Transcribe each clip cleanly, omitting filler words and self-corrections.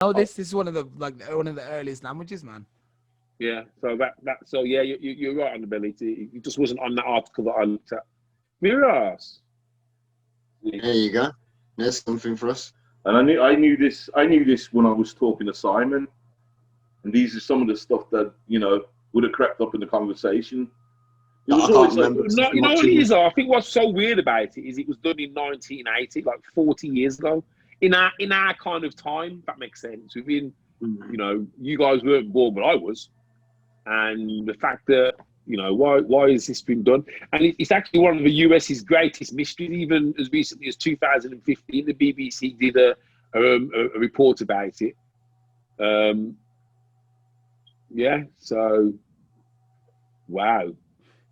know this. This is one of the earliest languages, man. Yeah. So yeah, you're right on the belly. It just wasn't on that article that I looked at. Mirrors. There you go. There's something for us. And I knew this when I was talking to Simon, and these are some of the stuff that would have crept up in the conversation. I can't remember. No, you know what it is? I think what's so weird about it is it was done in 1980, like 40 years ago. In our kind of time, if that makes sense. Within, you guys weren't born, but I was, and the fact that why has this been done? And it's actually one of the US's greatest mysteries. Even as recently as 2015, the BBC did a report about it. Yeah. So, wow.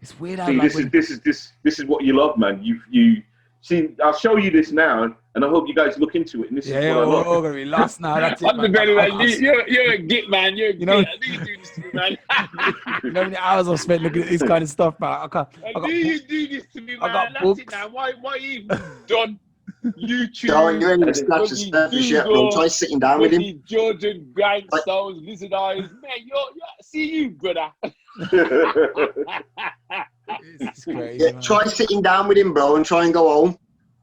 It's weird. See, this is what you love, man. You see. I'll show you this now, and I hope you guys look into it. And this is what I love. We're all gonna be lost now. That's it, Underbelly, man. You're a git, man. You're a git. I knew you do this to me, man. You know how many hours I've spent looking at this kind of stuff, man. I knew you do this to me, man. I got That's books. it now. Why even done YouTube? Darling, you ain't even scratched the surface yet, bro. Try sitting down with him. Georgian Guidestones, lizard eyes. Man, see you, brother. It's crazy. Yeah, try sitting down with him, bro, and try and go home.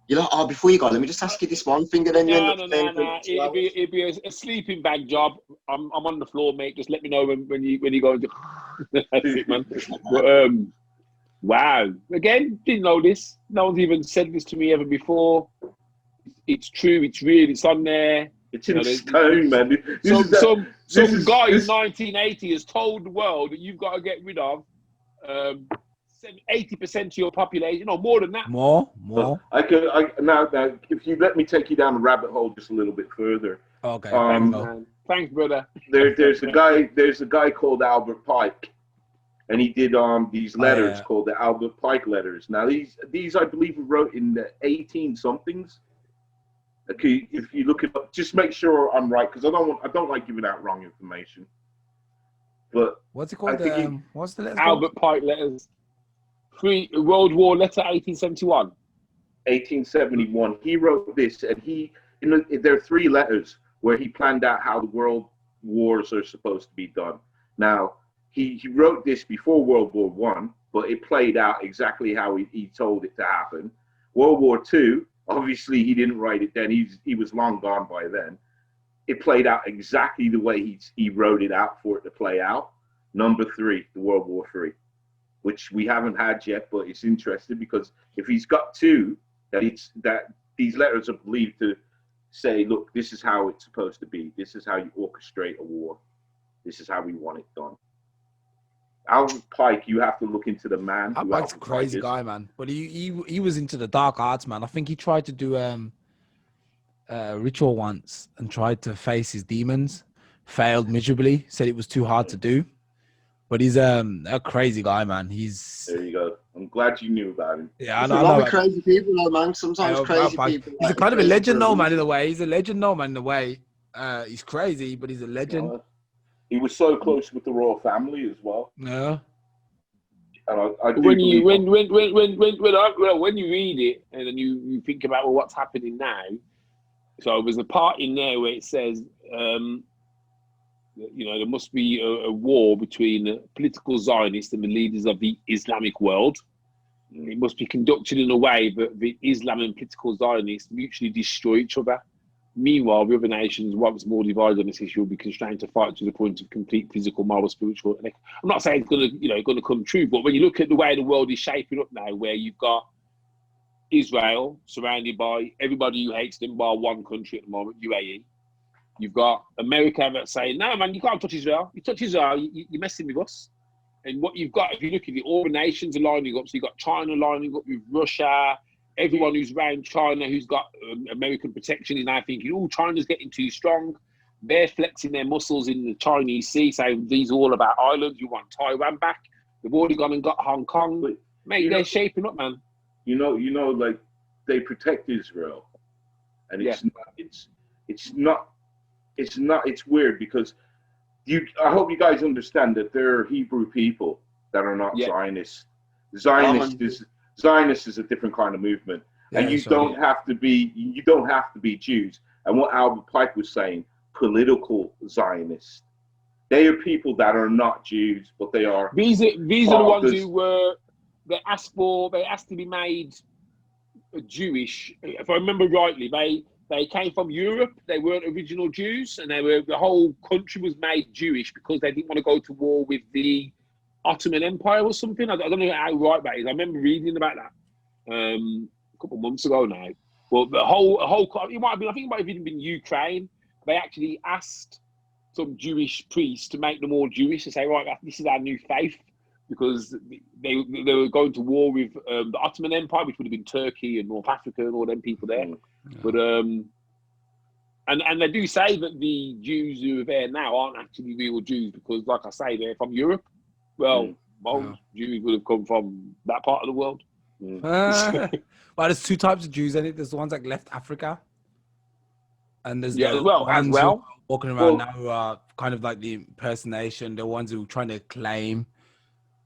You're like, oh, before you go, let me just ask you this one thing, and then you end up saying, no. It'd be a sleeping bag job. I'm on the floor, mate. Just let me know when you go into. That's it, man. But, wow. Again, didn't know this. No one's even said this to me ever before. It's true. It's real. It's on there. It's in stone, man. Some guy in 1980 has told the world that you've got to get rid of 80% of your population, or more than that. More. Now, if you let me take you down the rabbit hole just a little bit further. Okay. Thanks, brother. There's a guy called Albert Pike, and he did these letters called the Albert Pike letters. Now these I believe were wrote in the 18-somethings. Okay, if you look it up, just make sure I'm right, because I don't like giving out wrong information. But what's it called? What's the letter? Albert Pike letters. World War letter 1871. 1871. He wrote this, and there are 3 letters where he planned out how the world wars are supposed to be done. Now, he wrote this before World War I, but it played out exactly how he told it to happen. World War II, obviously he didn't write it then. He was long gone by then. It played out exactly the way he wrote it out for it to play out. Number 3, the World War III, which we haven't had yet, but it's interesting because if he's got 2, that these letters are believed to say, look, this is how it's supposed to be. This is how you orchestrate a war. This is how we want it done. Albert Pike, you have to look into the man. Albert Pike's a crazy guy, man. But he was into the dark arts, man. I think he tried to do a ritual once and tried to face his demons. Failed miserably. Said it was too hard to do. But he's a crazy guy, man. There you go. I'm glad you knew about him. Yeah, I know. A lot of crazy people, though, man. Sometimes crazy people. He's a kind of a legend, though, man, in a way. He's a legend, though, man, in a way. He's crazy, but he's a legend. He was so close with the royal family as well. Yeah. And when you read it and then you think about what's happening now, so there's a part in there where it says, there must be a war between political Zionists and the leaders of the Islamic world. It must be conducted in a way that the Islam and political Zionists mutually destroy each other. Meanwhile, the other nations, once more divided on this issue, will be constrained to fight to the point of complete physical, moral, spiritual. I'm not saying it's going to come true, but when you look at the way the world is shaping up now, where you've got Israel surrounded by everybody who hates them, by one country at the moment, UAE. You've got America that's saying, no, man, you can't touch Israel. You touch Israel, you're messing with us. And what you've got, if you look at it, all the nations are lining up. So you've got China lining up with Russia. Everyone who's around China who's got American protection is now thinking, oh, China's getting too strong. They're flexing their muscles in the Chinese Sea, saying these are all about islands. You want Taiwan back. They've already gone and got Hong Kong. But, mate, they're shaping up, man. Like they protect Israel. And it's weird because I hope you guys understand that there are Hebrew people that are not Zionists. Zionist is a different kind of movement, and you don't have to be Jews. And what Albert Pike was saying, political Zionists. They are people that are not Jews, but they are. These are the ones who were. They asked to be made Jewish. If I remember rightly, they came from Europe. They weren't original Jews, and the whole country was made Jewish because they didn't want to go to war with the Ottoman Empire or something. I don't know how right that is. I remember reading about that a couple of months ago now. Well, the whole it might have been. I think it might have even been Ukraine. They actually asked some Jewish priests to make them all Jewish and say, right, this is our new faith, because they were going to war with the Ottoman Empire, which would have been Turkey and North Africa and all them people there. Yeah. But and they do say that the Jews who are there now aren't actually real Jews, because, like I say, they're from Europe. Well, most Jews would have come from that part of the world. Well, there's two types of Jews in it. There's the ones that left Africa, and there's the ones walking around now who are kind of like the impersonation, the ones who are trying to claim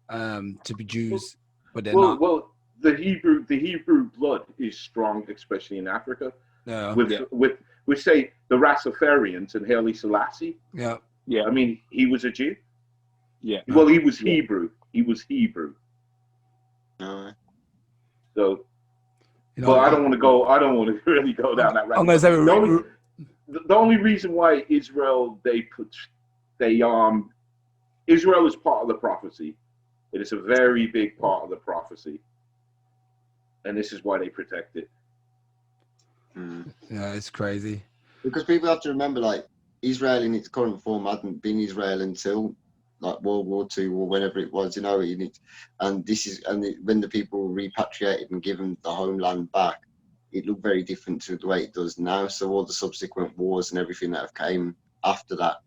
to be Jews, but they're not. Well, the Hebrew blood is strong, especially in Africa. Yeah. With say the Rastafarians and Haile Selassie. Yeah. Yeah. I mean, he was a Jew. Yeah. Well, he was Hebrew. He was Hebrew. So, but I don't want to really go down that rabbit hole. The only reason why Israel Israel is part of the prophecy. It is a very big part of the prophecy, and this is why they protect it. Yeah, it's crazy. Because people have to remember, like, Israel in its current form hadn't been Israel until like World War II or whenever it was, and when the people were repatriated and given the homeland back, it looked very different to the way it does now. So all the subsequent wars and everything that have came after that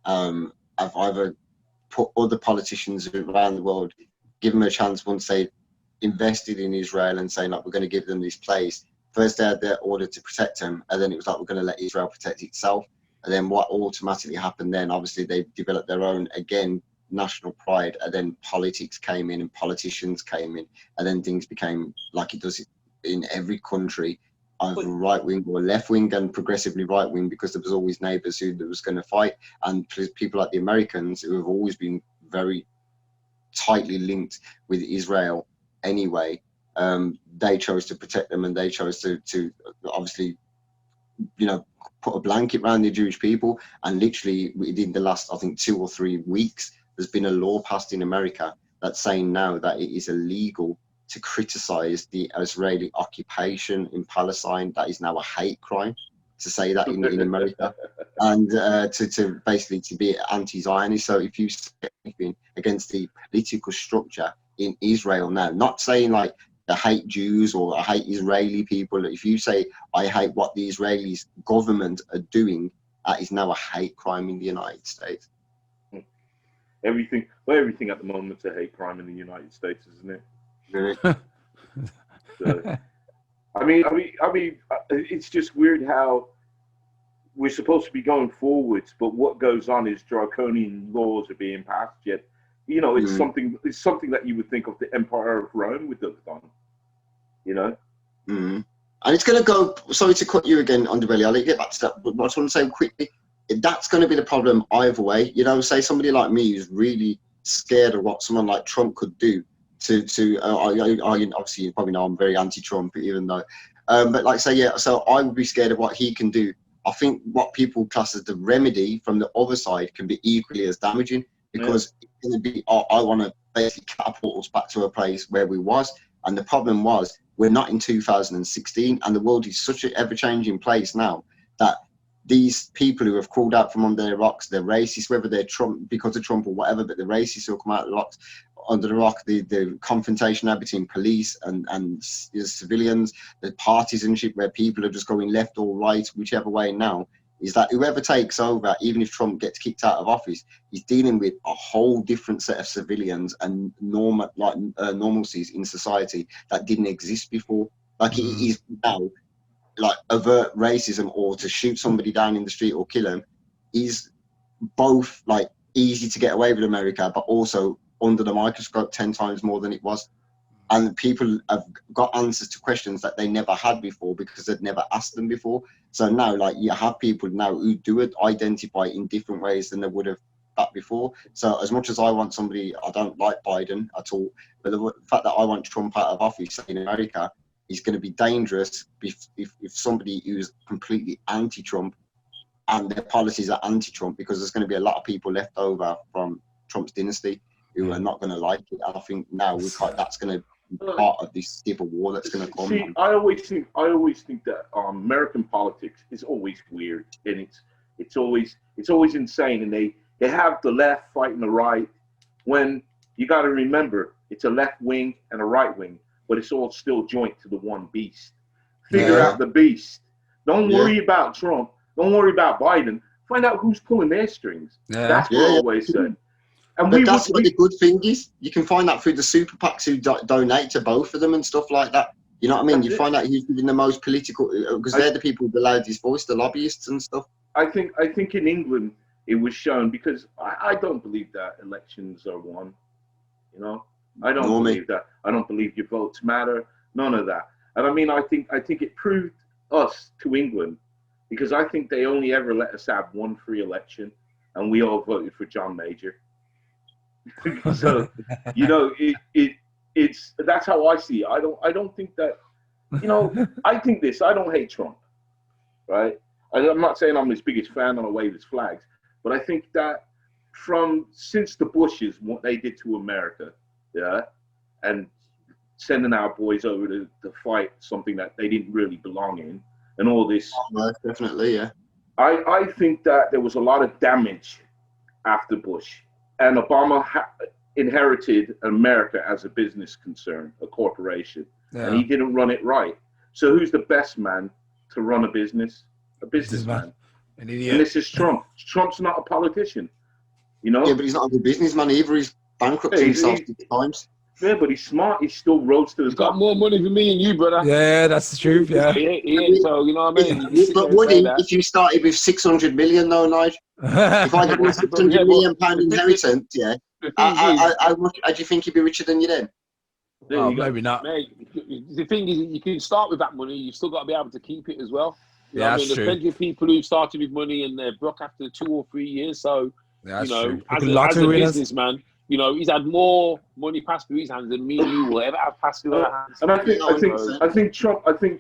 have either put other politicians around the world, give them a chance once they invested in Israel and saying, like, we're going to give them this place. First they had their order to protect them, and then it was like, we're going to let Israel protect itself. And then what automatically happened then, obviously they developed their own, again, national pride, and then politics came in and politicians came in, and then things became like it does in every country, either right wing or left wing, and progressively right wing, because there was always neighbors who was going to fight. And people like the Americans, who have always been very tightly linked with Israel anyway, they chose to protect them, and they chose to obviously, put a blanket around the Jewish people. And literally within the last, I think, 2 or 3 weeks, there's been a law passed in America that's saying now that it is illegal to criticize the Israeli occupation in Palestine. That is now a hate crime to say that in America, and to basically to be anti-Zionist. So if you say anything against the political structure in Israel now, not saying like I hate Jews or I hate Israeli people, if you say I hate what the Israeli government are doing, that is now a hate crime in the United States. Everything at the moment's a hate crime in the United States, isn't it? Really? So, I mean, it's just weird how we're supposed to be going forwards, but what goes on is draconian laws are being passed. Yet, it's something that you would think of the Empire of Rome would have done. And it's going to go. Sorry to cut you again, Underbelly. I'll let you get back to that, but I just want to say quickly, that's going to be the problem either way. Say somebody like me who's really scared of what someone like Trump could do. Obviously you probably know I'm very anti-Trump, even though, but like so I would be scared of what he can do. I think what people class as the remedy from the other side can be equally as damaging, because it's going to be, I want to basically catapult us back to a place where we was. And the problem was, we're not in 2016, and the world is such an ever-changing place now that these people who have crawled out from under their rocks, they're racist, whether they're Trump because of Trump or whatever, but the racists who come out of the rocks, under the rock, the confrontation now between police and civilians, the partisanship where people are just going left or right, whichever way now, is that whoever takes over, even if Trump gets kicked out of office, he's dealing with a whole different set of civilians and normalcies in society that didn't exist before. Like it is now, like, avert racism or to shoot somebody down in the street or kill him is both like easy to get away with in America, but also under the microscope 10 times more than it was. and people have got answers to questions that they never had before because they'd never asked them before. So now, like, you have people now who do it, identify in different ways than they would have that before. So as much as I want somebody, I don't like Biden at all, but the fact that I want Trump out of office in America is going to be dangerous if somebody who's completely anti-Trump and their policies are anti-Trump, because there's going to be a lot of people left over from Trump's dynasty who are not going to like it. And I think now that's going to be part of this civil war that's going to come. See, I always think that American politics is always weird, and it's always insane, and they have the left fighting the right, when you got to remember it's a left wing and a right wing, but it's all still joint to the one beast. Figure out the beast. Don't worry about Trump. Don't worry about Biden. Find out who's pulling their strings. That's what I always say. And that's what the good thing is. You can find that through the super PACs who donate to both of them and stuff like that. You know what I mean? You find out who's giving the most political, because they're the people with the loudest voice, the lobbyists and stuff. I think in England it was shown, because I don't believe that elections are won. You know, I don't believe that. I don't believe your votes matter. None of that. And I mean, I think it proved us to England, because I think they only ever let us have one free election, and we all voted for John Major. So, you know, it's that's how I see it. I don't think that, you know, I think this. I don't hate Trump, right? I'm not saying I'm his biggest fan on a wave his flags, but I think that since the Bushes, what they did to America, and sending our boys over to fight something that they didn't really belong in, and all this. Oh, definitely, yeah. I think that there was a lot of damage after Bush, and Obama inherited America as a business concern, a corporation, and he didn't run it right. So who's the best man to run a business? A businessman. An idiot. And this is Trump. Trump's not a politician, you know? Yeah, but he's not a good businessman either. He's bankrupted himself 6 times. Yeah, but he's smart. He still rose to the top. He's got more money than me and you, brother. Yeah, that's the truth. Yeah. He ain't, so you know what I mean. But would he, if you started with 600 million, though, Nigel? If I give you a 600 million pound inheritance, how do you think he'd be richer than you then? Oh, maybe not. Mate, the thing is, you can start with that money. You've still got to be able to keep it as well. You know Yeah, what I that's mean? There's true. plenty of people who started with money and they're broke after 2 or 3 years. So, Yeah, that's you know, true. as a businessman, you know, he's had more money pass through his hands than me and you will ever have passed through our hands. And I think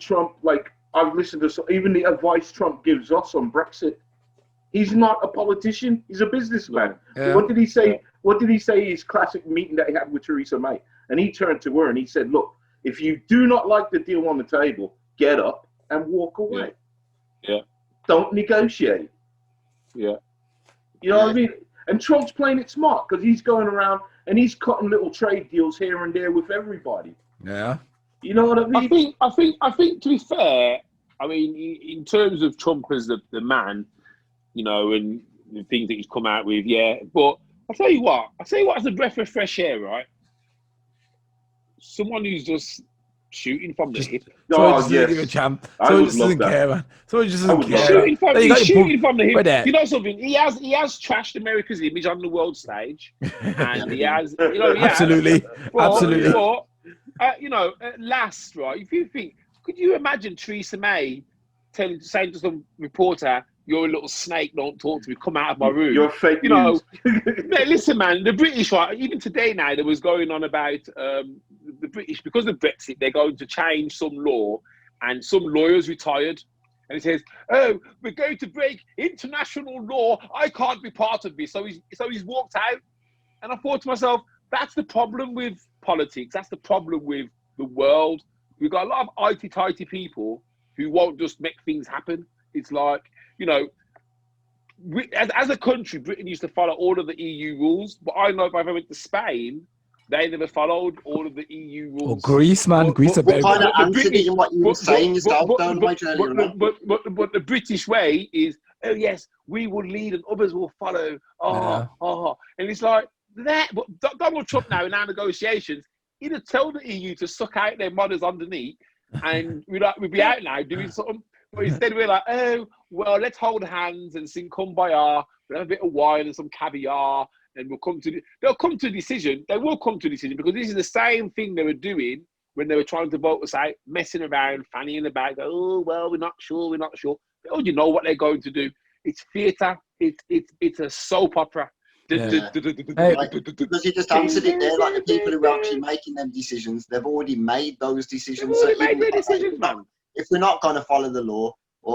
Trump, like, I've listened to even the advice Trump gives us on Brexit. He's not a politician. He's a businessman. Yeah. What did he say? What did he say? His classic meeting that he had with Theresa May, and he turned to her and he said, "Look, if you do not like the deal on the table, get up and walk away. Yeah. Don't negotiate." Yeah. You know what I mean? And Trump's playing it smart because he's going around and he's cutting little trade deals here and there with everybody. Yeah. You know what I mean? I think to be fair, I mean, in terms of Trump as the man, you know, and the things that he's come out with, yeah. But I'll tell you what, as a breath of fresh air, right? Someone who's just shooting from the hip. So just give a champ. So just doesn't care, man. So just doesn't care. He's shooting from the hip. You know something? He has trashed America's image on the world stage, and he has, you know, absolutely. But, you know, at last, right? If you think, could you imagine Theresa May saying to some reporter, "You're a little snake, don't talk to me, come out of my room." You're fake news. You know, man, listen, man, the British, right, even today now, there was going on about the British, because of Brexit, they're going to change some law, and some lawyers retired, and he says, "Oh, we're going to break international law, I can't be part of this." So he's walked out, and I thought to myself, that's the problem with politics, that's the problem with the world. We've got a lot of itty-tighty people who won't just make things happen. It's like, you know, as a country, Britain used to follow all of the EU rules, but I know if I ever went to Spain, they never followed all of the EU rules. Oh, Greece, man. Greece are better. Kind of answered it in what you were saying yourself, but the British way is, oh yes, we will lead and others will follow. And it's like that. But Donald Trump now in our negotiations, he'd have told the EU to suck out their mothers underneath, and we'd be out now doing something. But instead we're like, oh, well, let's hold hands and sing Kumbaya, we'll have a bit of wine and some caviar, and they'll come to a decision. They will come to a decision because this is the same thing they were doing when they were trying to vote us out, messing around, fannying about. Oh well, we're not sure. They already know what they're going to do. It's theatre. It's a soap opera. Yeah. Because you just answered it there, like the people who are actually making them decisions, they've already made those decisions. They've already made their decisions, man. If we're not going to follow the law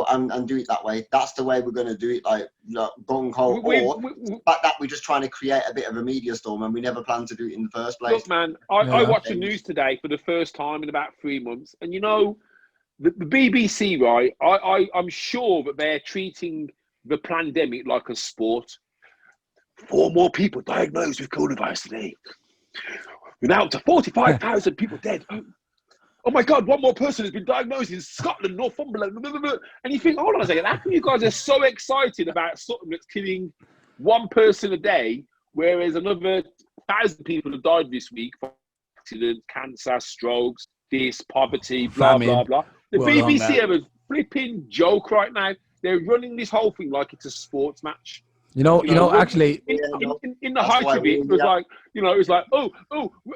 and do it that way, that's the way we're going to do it, like gung ho. Or but that we're just trying to create a bit of a media storm and we never planned to do it in the first place. Look, man, I watched the news today for the first time in about 3 months, and you know, the BBC, right? I'm sure that they're treating the pandemic like a sport. 4 more people diagnosed with coronavirus today. We're now up to 45,000 people dead. Oh my God, 1 more person has been diagnosed in Scotland, Northumberland. And you think, hold on a second, how come you guys are so excited about something that's killing 1 person a day, whereas another 1,000 people have died this week from accidents, cancer, strokes, poverty, blah, blah, blah. The BBC have a flipping joke right now. They're running this whole thing like it's a sports match. You know, actually, in the height of it, it was like, you know, it was like, oh,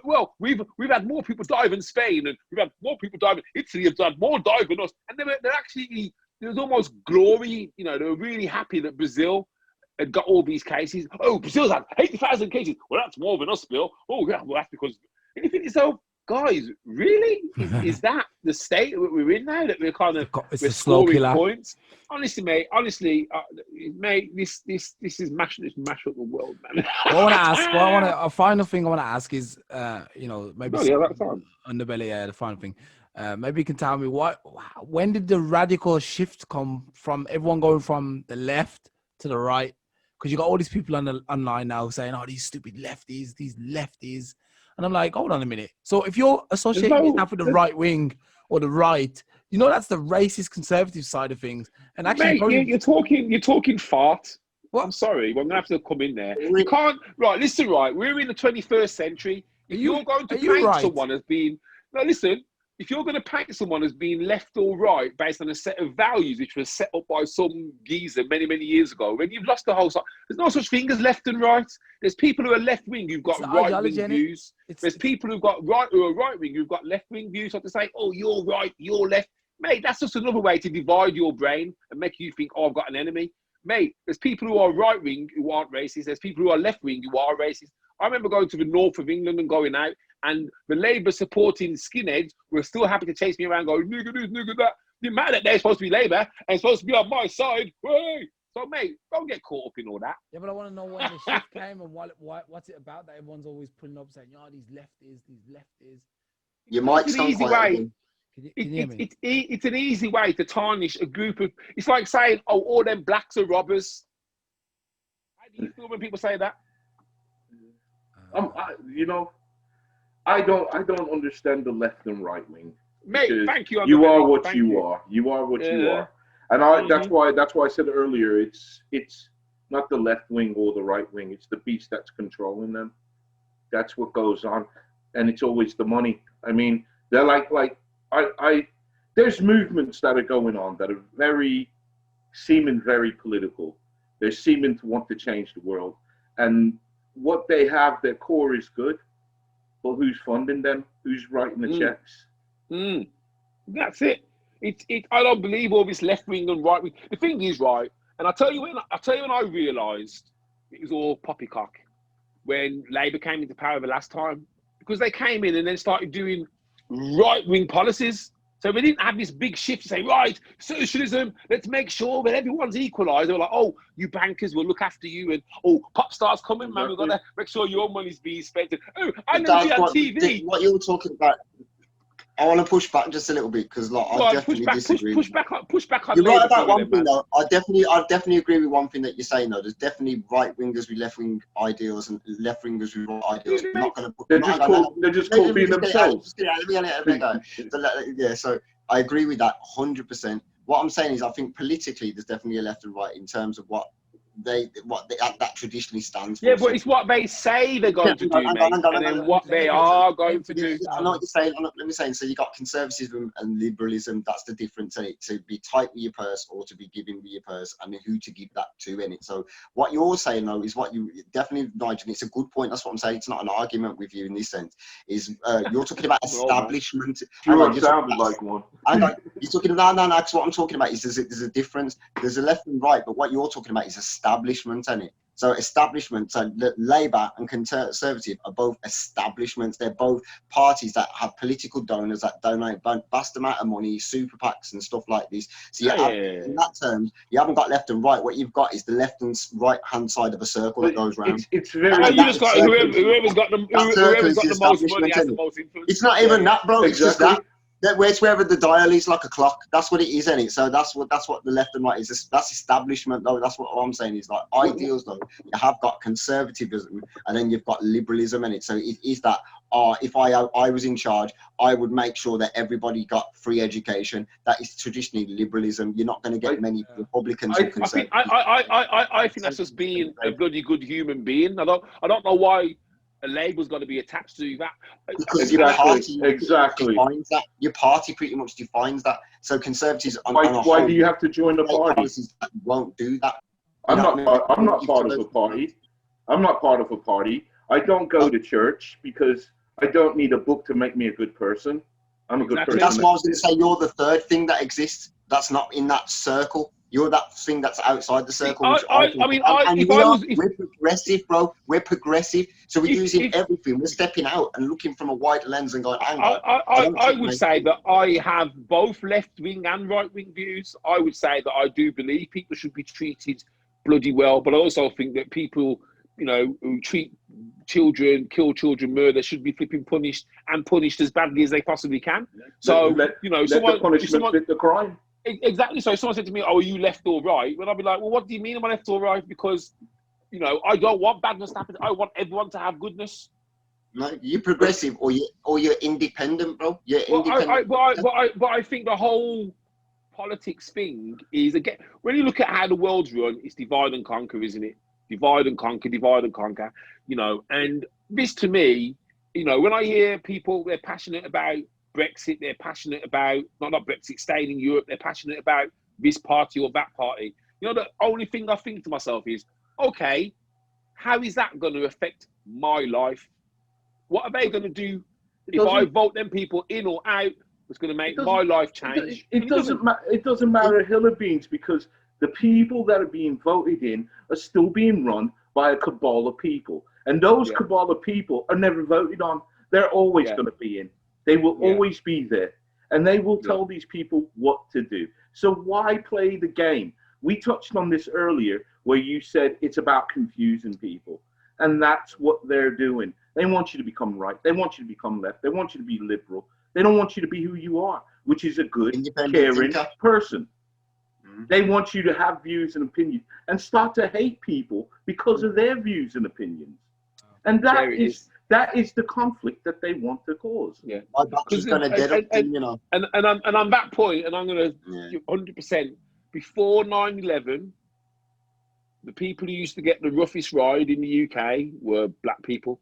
well, we've had more people die than Spain, and we've had more people die than Italy, have had more die than us, and they're actually, there was almost glory, you know, they were really happy that Brazil had got all these cases. Oh, Brazil's had 80,000 cases. Well, that's more than us, Bill. Oh, yeah, well, that's because. And you think to yourself, guys, really? Is that the state that we're in now? That we're kind of we're scoring points? Honestly, mate. Mate. This is mash up the world, man. A final thing I want to ask is, you know, maybe Underbelly. The final thing. Maybe you can tell me when did the radical shift come from everyone going from the left to the right? Because you got all these people online now saying, "Oh, these stupid lefties, these lefties." And I'm like, hold on a minute. So if you're associating yourself with the right wing or the right, you know that's the racist conservative side of things. And actually, mate, you're talking fart. What? I'm sorry, but I'm gonna have to come in there. You can't. Right, listen. Right, we're in the 21st century. If you're going to paint someone as being listen. If you're going to paint someone as being left or right based on a set of values which was set up by some geezer many, many years ago, when you've lost the whole side, there's no such thing as left and right. There's people who are left wing who've got right wing views. There's people who've got right wing who've got left wing views. So to say, oh, you're right, you're left, mate, that's just another way to divide your brain and make you think, oh, I've got an enemy. Mate, there's people who are right wing who aren't racist. There's people who are left wing who are racist. I remember going to the north of England and going out, and the Labour supporting skinheads were still happy to chase me around going, nigga this, nigga that. Didn't matter that they're supposed to be Labour and supposed to be on my side. Hey! So, mate, don't get caught up in all that. Yeah, but I want to know when the shift came and what's it about that everyone's always pulling up saying, oh, these lefties. You might sound quite... It's an easy way to tarnish a group of... It's like saying, oh, all them blacks are robbers. How do you feel when people say that? I don't understand the left and right wing. Mate, thank you. You are what you are. You are what you are. And that's why I said earlier, it's not the left wing or the right wing. It's the beast that's controlling them. That's what goes on. And it's always the money. I mean, they're like there's movements that are going on that are seeming very political. They're seeming to want to change the world. And what they have, their core is good, but who's funding them? Who's writing the checks? That's it. I don't believe all this left wing and right wing. The thing is, right, and I'll tell you when I realised it was all poppycock when Labour came into power the last time, because they came in and then started doing right wing policies. So we didn't have this big shift to say, right, socialism, let's make sure that everyone's equalised. They were like, oh, you bankers will look after you. And, oh, pop stars coming, man. We've got to make sure your money's being spent. And, oh, I know you on TV. What you're talking about, I want to push back just a little bit because I definitely disagree. Push back on. You're right about one thing, though. I definitely agree with one thing that you're saying, though. There's definitely right-wingers with left-wing ideals and left-wingers with right ideals. We're not going to put... They're just copying themselves. Yeah, so I agree with that 100%. What I'm saying is I think politically there's definitely a left and right in terms of what that traditionally stands for. Yeah, but it's what they say they're going to do, mate, and then what they are going to do. I know what you're saying. Let me say. So you got conservatism and liberalism. That's the difference in it. To be tight with your purse or to be giving with your purse, and who to give that to in it. So what you're saying though is what you definitely, Nigel. It's a good point. That's what I'm saying. It's not an argument with you in this sense. Is you're talking about establishment. Sure, sounded like one. You're talking no. Because what I'm talking about is there's a difference. There's a left and right, but what you're talking about is establishment, isn't it? So establishment, so Labour and Conservative are both establishments. They're both parties that have political donors that donate vast amount of money, super PACs and stuff like this. So in that terms, you haven't got left and right. What you've got is the left and right hand side of a circle that goes round. It's very. You just got whoever's got the most money has the most influence. It's not even that, bro. It's just that. It's wherever the dial is like a clock. That's what it is, isn't it? So that's what the left and right is. That's establishment, though. That's what I'm saying is like ideals, though. You have got conservatism, and then you've got liberalism in it. So it is that. If I was in charge, I would make sure that everybody got free education. That is traditionally liberalism. You're not going to get many Republicans or conservatives. I think that's just being a bloody good human being. I don't know why a label's got to be attached to that. Because your party defines that. Your party pretty much defines that. So conservatives why do you have to join a party? Won't do that. I'm not part of a party. I'm not part of a party. I don't go to church because I don't need a book to make me a good person. I'm a good person. That's why I was going to say you're the third thing that exists. That's not in that circle. You're that thing that's outside the circle. We're progressive, bro. We're progressive. So we're using everything. We're stepping out and looking from a wide lens and going, hang on. I would say that I have both left-wing and right-wing views. I would say that I do believe people should be treated bloody well, but I also think that people, who treat children, kill children, murder, should be flipping punished as badly as they possibly can. So, let the punishment fit the crime. Exactly. So if someone said to me, "Oh, are you left or right?" Well, I'd be like, "Well, what do you mean am I left or right?" Because, I don't want badness to happen. I want everyone to have goodness. No, you're progressive or you're independent, bro. You're independent. But I think the whole politics thing is, again, when you look at how the world's run, it's divide and conquer, isn't it? Divide and conquer, divide and conquer. And this to me, when I hear people, they're passionate about Brexit, they're passionate about, not Brexit, staying in Europe, they're passionate about this party or that party. The only thing I think to myself is, okay, how is that going to affect my life? What are they going to do if I vote them people in or out? It's going to make my life change. It doesn't matter a hill of beans, because the people that are being voted in are still being run by a cabal of people. And those cabal of people are never voted on. They're always going to be in. They will always be there, and they will tell these people what to do. So why play the game? We touched on this earlier, where you said it's about confusing people, and that's what they're doing. They want you to become right. They want you to become left. They want you to be liberal. They don't want you to be who you are, which is a good, caring person. Mm-hmm. They want you to have views and opinions and start to hate people because of their views and opinions. And that is the conflict that they want to cause. Yeah. And on that point, and I'm going to 100%, before 9/11, the people who used to get the roughest ride in the UK were black people.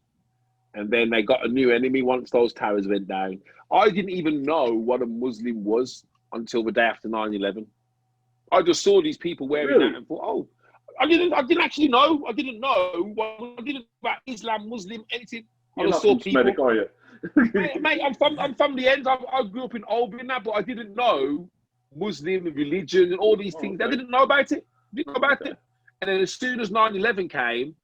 And then they got a new enemy once those towers went down. I didn't even know what a Muslim was until the day after 9/11. I just saw these people wearing that and thought, oh, I didn't actually know. I didn't know about Islam, Muslim, anything. You're not from Semitic, are you? mate, I'm from the end. I grew up in Oldham and that, but I didn't know Muslim religion and all these things. I didn't know about it. And then as soon as 9/11 came,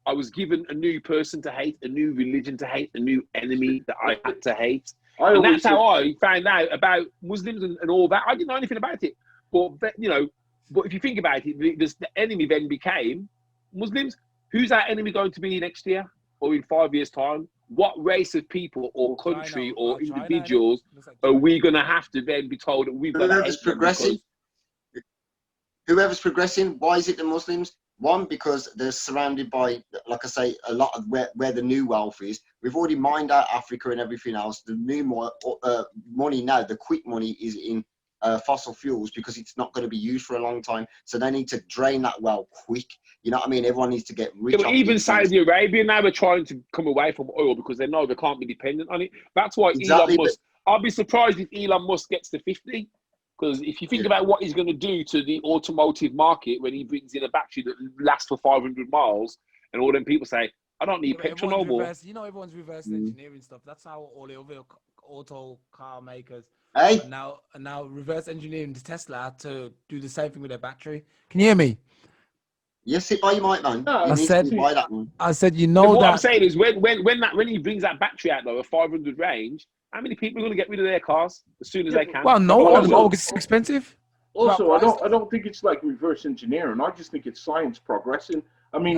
I was given a new person to hate, a new religion to hate, a new enemy that I had to hate. And that's how I found out about Muslims and all that. I didn't know anything about it. But if you think about it, the enemy then became Muslims. Who's our enemy going to be next year or in 5 years' time? What race of people or country or individuals are we going to have to then be told that we've got to hate them? Whoever's progressing, why is it the Muslims? One, because they're surrounded by, like I say, a lot of where the new wealth is. We've already mined out Africa and everything else. The new money now, the quick money is in fossil fuels because it's not going to be used for a long time. So they need to drain that well quick. You know what I mean? Everyone needs to get rich. Yeah, but even Saudi Arabia now are trying to come away from oil because they know they can't be dependent on it. That's why Exactly, Elon Musk. I'll be surprised if Elon Musk gets to 50. Because if you think about what he's going to do to the automotive market when he brings in a battery that lasts for 500 miles, and all them people say, I don't need petrol no more. You know, everyone's reversing engineering stuff. That's how all the other auto car makers Hey, are now reverse engineering the Tesla to do the same thing with their battery. Can you hear me? yes, sit by your mic, man. No, You I need said- to buy that one. I said, you Yeah, know but what I'm that. saying is when he brings that battery out though, a 500 range, how many people are going to get rid of their cars as soon as they can? Well, no one at the Also- moment because it's expensive. Also, I don't think it's like reverse engineering. I just think it's science progressing. I mean,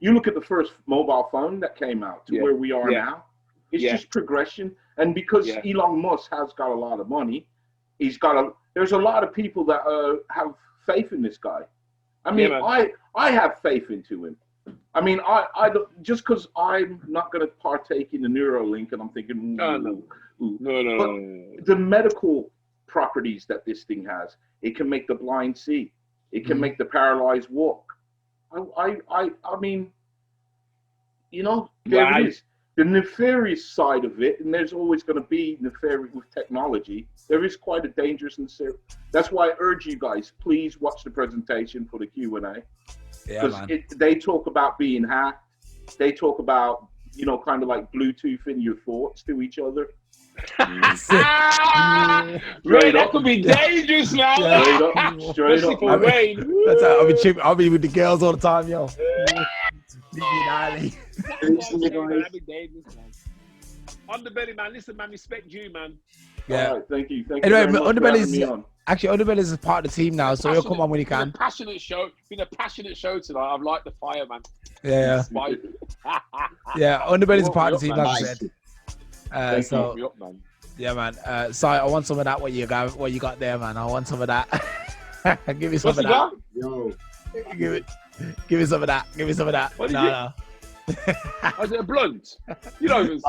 you look at the first mobile phone that came out to where we are now. It's just progression. And because Elon Musk has got a lot of money, there's a lot of people that have faith in this guy. I mean, I have faith into him. I mean, I don't, just because I'm not going to partake in the Neuralink, and I'm thinking, No. The medical properties that this thing has, it can make the blind see, it can make the paralyzed walk. I mean, you know, there it is. The nefarious side of it, and there's always going to be nefarious with technology. There is quite a dangerous and serious. That's why I urge you guys, please watch the presentation for the Q&A. Yeah, man. They talk about being hacked. They talk about, you know, kind of like Bluetoothing your thoughts to each other. Ray, that could be dangerous, man. Straight up. That's how I'll be with the girls all the time, yo. Underbelly, man. Listen, man. Respect you, man. Yeah. All right, thank you. Thank Anyway, you very much for having me on. Underbelly is a part of the team now, so he'll come on when he can. Been a passionate show tonight. I've liked the fire, man. Yeah. Yeah, Underbelly is a part of the team, like I said. So, yeah, man. Sorry, I want some of that. What you got there, man? I want some of that. Give me some of that. Yo. Give me some of that. Give me some of that. No. Is it a blunt? You don't even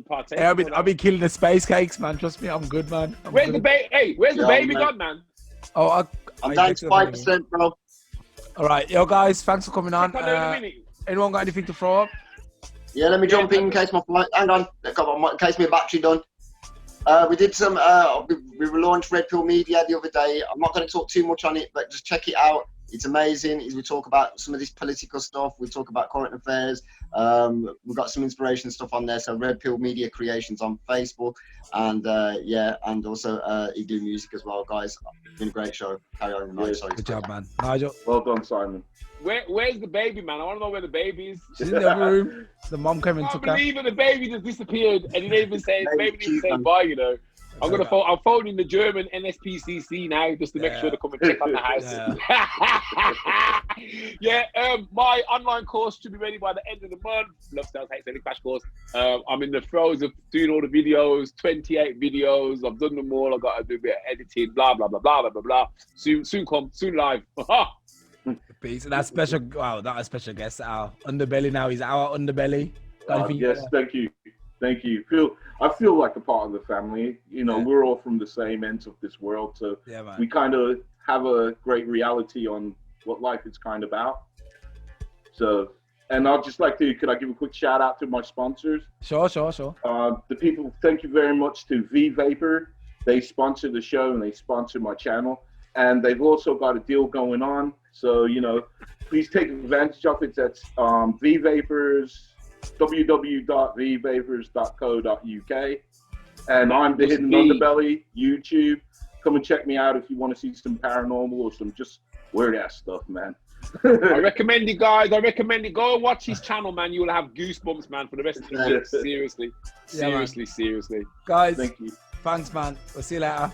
partake. Hey, I've been killing the space cakes, man. Trust me, I'm good, man. Where's the baby? Hey, where's the baby gone, man? Oh, I'm down to 5%, bro. All right, yo, guys. Thanks for coming on. Anyone got anything to throw up? Yeah, let me jump in case my flight. Hang on, in case my battery done. We did some. We relaunched Red Pill Media the other day. I'm not going to talk too much on it, but just check it out. It's amazing. We talk about some of this political stuff. We talk about current affairs. We've got some inspiration stuff on there. So Red Pill Media Creations on Facebook, and and also you do music as well, guys. It's been a great show. Carry on. Good job, man. Nigel. Well done, Simon. Where's the baby, man? I want to know where the baby is. She's in the other room. The mom came and I took can't her. believe it. The baby just disappeared, and he didn't even say. Baby didn't say bye. You know. I'm phoning the German NSPCC now just to make sure they come and check on the house. My online course should be ready by the end of the month. Love Sales Hate Selling Crash Course. I'm in the throes of doing all the videos, 28 videos. I've done them all. I've got to do a bit of editing, blah, blah, blah, blah, blah, blah, blah. Soon live. Peace. And that special, not a special guest, our Underbelly now. He's our Underbelly. Yes, thank you. Thank you. I feel like a part of the family. You know, we're all from the same ends of this world, so we kind of have a great reality on what life is kind of about. So, and I'd just like to, could I give a quick shout out to my sponsors? Sure. The people, thank you very much to V Vapor. They sponsor the show and they sponsor my channel. And they've also got a deal going on. So, you know, please take advantage of it. That's V Vapors. www.vvapors.co.uk, and I'm the Hidden Underbelly YouTube. Come and check me out if you want to see some paranormal or some just weird ass stuff, man. I recommend it, guys. Go and watch his channel, man. You will have goosebumps, man, for the rest of the week. Seriously. Guys, thank you. Thanks, man. We'll see you later.